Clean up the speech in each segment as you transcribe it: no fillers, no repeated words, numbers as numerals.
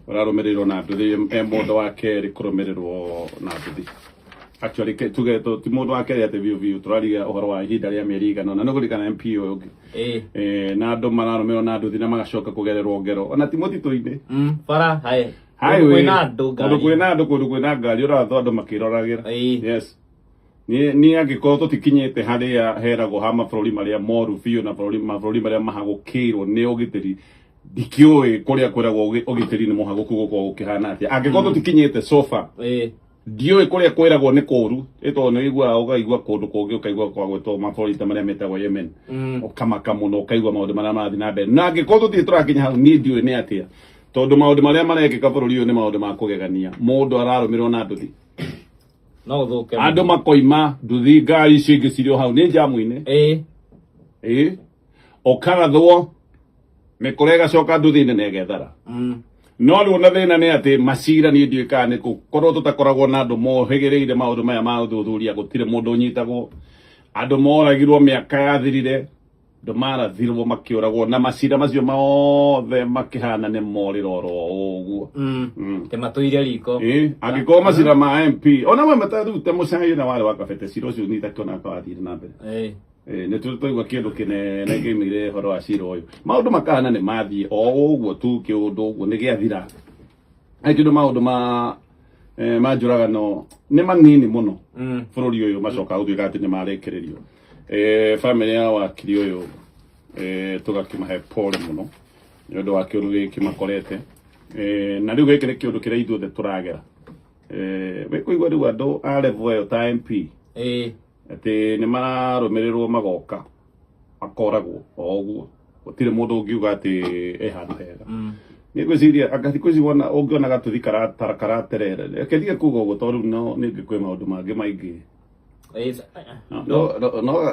Urarumirirwo na nduthi mundu wa keri kurumirirwo na nduthi actually tuge ti mundu wa keri ate view turariga uhoro wa ihinda ria mieri igana na nugurikana MP uyu na andu mararumirwo na nduthi na magacoka kugererwo ngero ona ti mutito-ini bara kwina andu kundu kwina ngari uratho andu makiroragira yes ni angikorwo tutikinyite haria heragwo ha mabũrũri maria moru biũ na mabũrũri maria mahagũkĩirwo nĩ ũgitĩri ndikiũĩ kũrĩa kwĩragwo ũgitĩri nĩ mũhagũku gũkorwo gũkĩhana atĩa angĩkorwo tutikinyite sofa ndiũĩ kũrĩa kwĩragwo nĩ kũũru tondũ nĩ ũiguaga ũkaigua kũndũ kũngĩ ũkaigua kwa gwĩtwo mabũrũri ta marĩa metagwo Yemen ũkamaka mũno ũkaigua maũndũ marĩa marathiĩ na mbere na angĩkorwo tũtirĩ tũrakinya hau niĩ ndiũĩ nĩ atĩa tondũ maũndũ marĩa marekĩka bũrũri ũyũ nĩ maũndũ ma kũgegania mũndũ ararũmĩrwo na nduthi no thuke andu makoima nduthi ngari icio ingĩ cirĩ o hau nĩ njamu-inĩ ũkarathwo mĩkora ĩgacoka nduthi-inĩ na ĩgethara no rĩu ona thĩna nĩ atĩ macira niĩ ndiũĩ kana nĩ korwo tũtakoragwo na andũ mohĩgĩrĩire maũndũ maya ma ũthuthuria gũtirĩ mũndũ ũnyitagwo andũ moragirwo mĩaka yathirire andũ marathirwo makĩũragwo na macira macio mothe makĩhana nĩ morĩro oro ũguo tematũire riko angĩkorwo macira ma MP ona we matarute mũcai na warĩ wa kabete cira ũcio nĩitakĩona akawathire na mbere nĩ tũigua kĩndũ kĩnene kĩoimire ũhoro wa cira ũyũ maũndũ makahana nĩ mathiĩ o ũguo tu kĩũndũ ũguo nĩ gĩathira nĩ kĩndũ maũndũ ma njũragano nĩ manini mũno bũrũri ũyũ macokaga gũtuĩka atĩ nĩ marekererio family ya wakiri ũyũ tũgakĩmahe pole mũno nĩ ũndũ wa kĩũndũ gĩkĩ makorete na rĩu gĩkĩ nĩ kĩũndũ kĩrĩa ithuothe tũragera wĩkũigua rĩu andũ a level ĩyo ta MP atĩ nĩ mararũmĩrĩrwo magoka makoragwo o ũguo gũtirĩ mũndũ ũngiuga atĩ handũ hega nĩ ngwĩciria anga thikũ ici ũngĩona gatũthi karaterere reke kuga ũguo tondũ no ningĩ kwĩ maũndũ mangĩ maingĩ no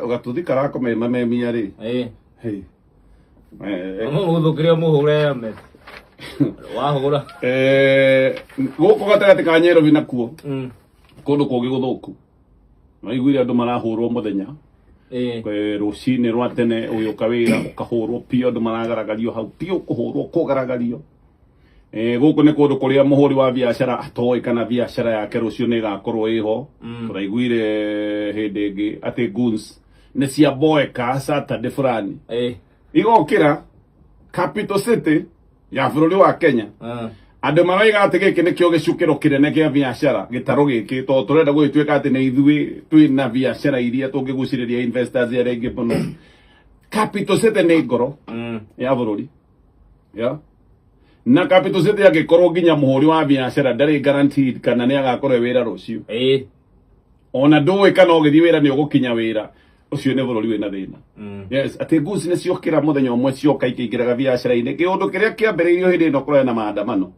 gatũthi karakomemamemia rĩ mũthũkĩre mũhũre me wahũra gũkũ gatagatĩ ka Nyairobi nakuo kũndũ kũngĩ gũthũku maiguire andũ marahũrwo mũthenya rũcinĩ rwa tene ũgĩũka wĩra ũkahũrwo piũ andũ maragaragario hau piũ kũhũrwo kũgaragario gũkũ nĩ kũndũ kũrĩa mũhũri wa biacara atoĩ kana biacara yake rũciũ nĩ ĩgakorwo ĩho tũraiguire hĩndĩ ĩngĩ atĩ goons nĩ ciamboeka Saturday fulani igokĩra capital city ya bũrũri wa Kenya andũ maroiga atĩ gĩkĩ nĩkĩo gĩcukĩro kĩnene kĩa biacara gĩtarũ gĩkĩ tondũ tũrenda gũgĩtuĩka atĩ nĩ ithuĩ twĩna biacara iria tũngĩgucĩrĩria investors arĩa aingĩ mũno capital city nĩ ngoro ya bũrũri na capital city angĩkorwo nginya mũhũri wa biacara ndarĩ guaranteed kana nĩ agakorwo wĩra rũciũ ona ndũĩ kana ũgĩthiĩ wĩra nĩ ũgũkinya wĩra ucio nĩ bũrũri wĩna thĩna yes atĩ nguci nĩ ciokĩra mũthenya ũmwe cioka ikĩingĩraga biacara-inĩ kĩũndũ kĩrĩa kĩambĩrĩirio hĩndĩ ĩno kũrarĩ na maandamano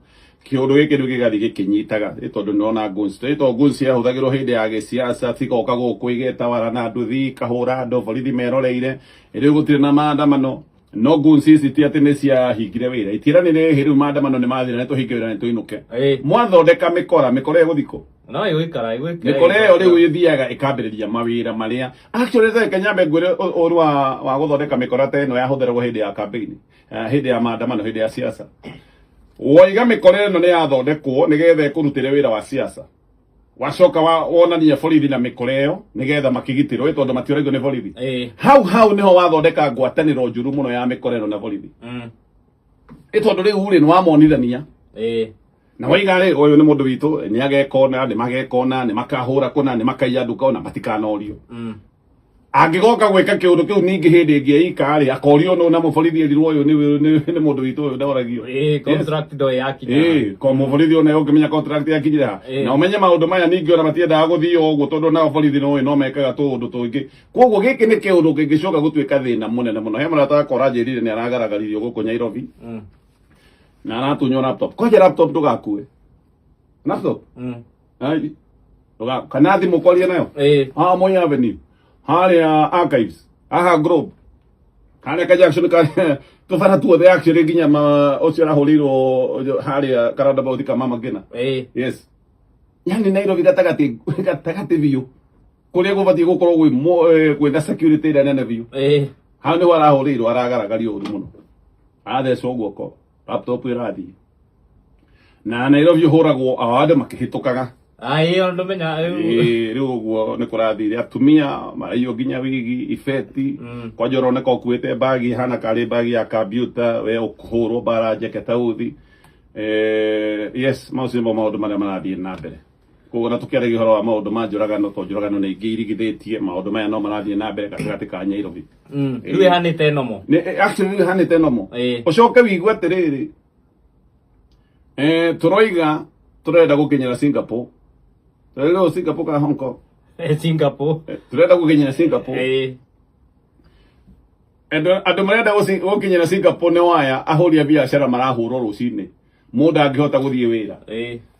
kĩũndũ gĩkĩ rĩu gĩgathiĩ gĩkĩnyitaga tondũ nĩona nguci tondũ nguci yahũthagĩrwo hĩndĩ ya gĩsiasa cigoka gũkũ igetawara na nduthi ikahũra andũ borithi meroreire rĩu gũtirĩ na maandamano no nguci ici ti atĩ nĩ ciahingire wĩra itiranĩre rĩu maandamano nĩ mathira nĩ tũhinge wĩra nĩ tũinũke mwathondeka mĩkora ĩgũthikwo no igũikara mĩkora ĩyo rĩu ĩthiaga ĩkambĩrĩria mawĩra marĩa actually reke nyambe ngwĩre ũru wa gũthondeka mĩkora ta ĩno yahũthĩragwo hĩndĩ ya campaign hĩndĩ ya maandamano hĩndĩ ya siasa waiga mĩkora ĩno nĩ yathondekwo nĩgetha ĩkũrutĩre wĩra wa siasa wacoka wonania borithi na mĩkora ĩyo nĩgetha makĩgitĩrwo tondũ matiũraigwo nĩ borithi hau nĩho wathondeka ngwatanĩro njũru mũno ya mĩkora ĩno na borithi tondũ rĩu rĩ nĩ wamonithania na waiga rĩ ũyũ nĩ mũndũ witũ nĩ agekona nĩ magekona nĩ makahũra kũna nĩ makaiya nduka ona matikanorio angĩgoka gwĩka kĩũndũ kĩu ningĩ hĩndĩ ĩngĩ ika rĩ akorio no na mũborithi erirwo ũyũ nĩ mũndũ witũ ũyũ ndoragio contract ndo yakinya ko mũborithi ona ũngĩmenya contract yakinyire ha na ũmenye maũndũ maya ningĩ ona matiendaga gũthiĩ ũguo tondũ nao borithi no mekaga tũũndũ tũingĩ koguo gĩkĩ nĩ kĩũndũ kĩngĩcoka gũtuĩka thĩna mũnene mũno he mũrata wakwa anjĩrire nĩ aragaragaririo gũkũ Nyairobi na aratunywo laptop kwaje laptop ndũgakue laptop kana thimũ kwaria nayo Moi Avenue harĩa archives group harĩa ka Jackson tũbara tuothe actually nginya ũcio arahũrĩirwo harĩa roundabout ka Mama Ngina yes yani Nairobi gatagatĩ biũ kũrĩa gũbatiĩ gũkorwo kwĩna security ĩrĩa nene biũ hau nĩho arahũrĩirwo aragaragario ũru mũno athecwo guoko laptop ĩrathiĩ na Nairobi horagwo awade makihitukaga Ai ondo menya riu guo ni kurathire atumia maraio ginya wigi ifeti kwa njoro ne kokuite bagi hana kari bagi ya computer we ukuhurwo bara jaketa uthi yes mausimo maundu maria marathie na mbere koguo na tukiaragia horo wa maundu ma njuragano to njuragano ni ingi irigithitie maundu maya no marathie na mbere gatagati ka Nairobi riu hanite nomo ni actually hanite nomo ucoke wigue atiriri turoiga turenda gukinyira Singapore turenda Singapore ka Hong Kong Singapore turenda gukinyira Singapore andu marenda gukinyira Singapore ni waya ahuri a biashara marahurwo rucini mundu angihota guthie wira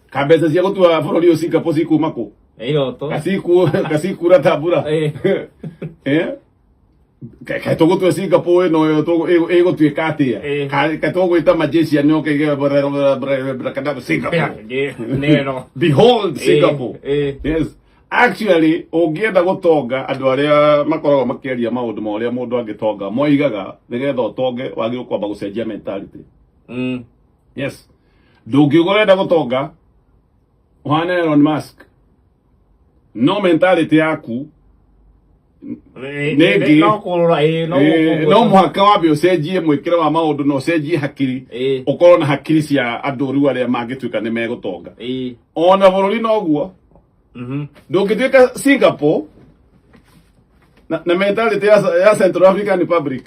kambeca cia gutua bururi ucio Singapore cikuma ku iroto gasikura tabura kai tugutua Singapore no igutuika atia kai tugwita majeshi anio kige brakada Singapore behold Singapore yes actually ungienda gutonga andu aria makoragwo makiaria maundu ma uria mundu angitonga moigaga nigetha utonge wagirwo kwamba gucenjia mentality yes ndungigurenda gutonga uhane Elon Musk no mentality yaku negi no muhaka wambe ucenjie mwikire wa maundu no ucenjie hakiri ukorwo na hakiri cia andu riu aria mangituika ni megutonga ona bururi noguo ndungituika Singapore na mentality ya Central African Republic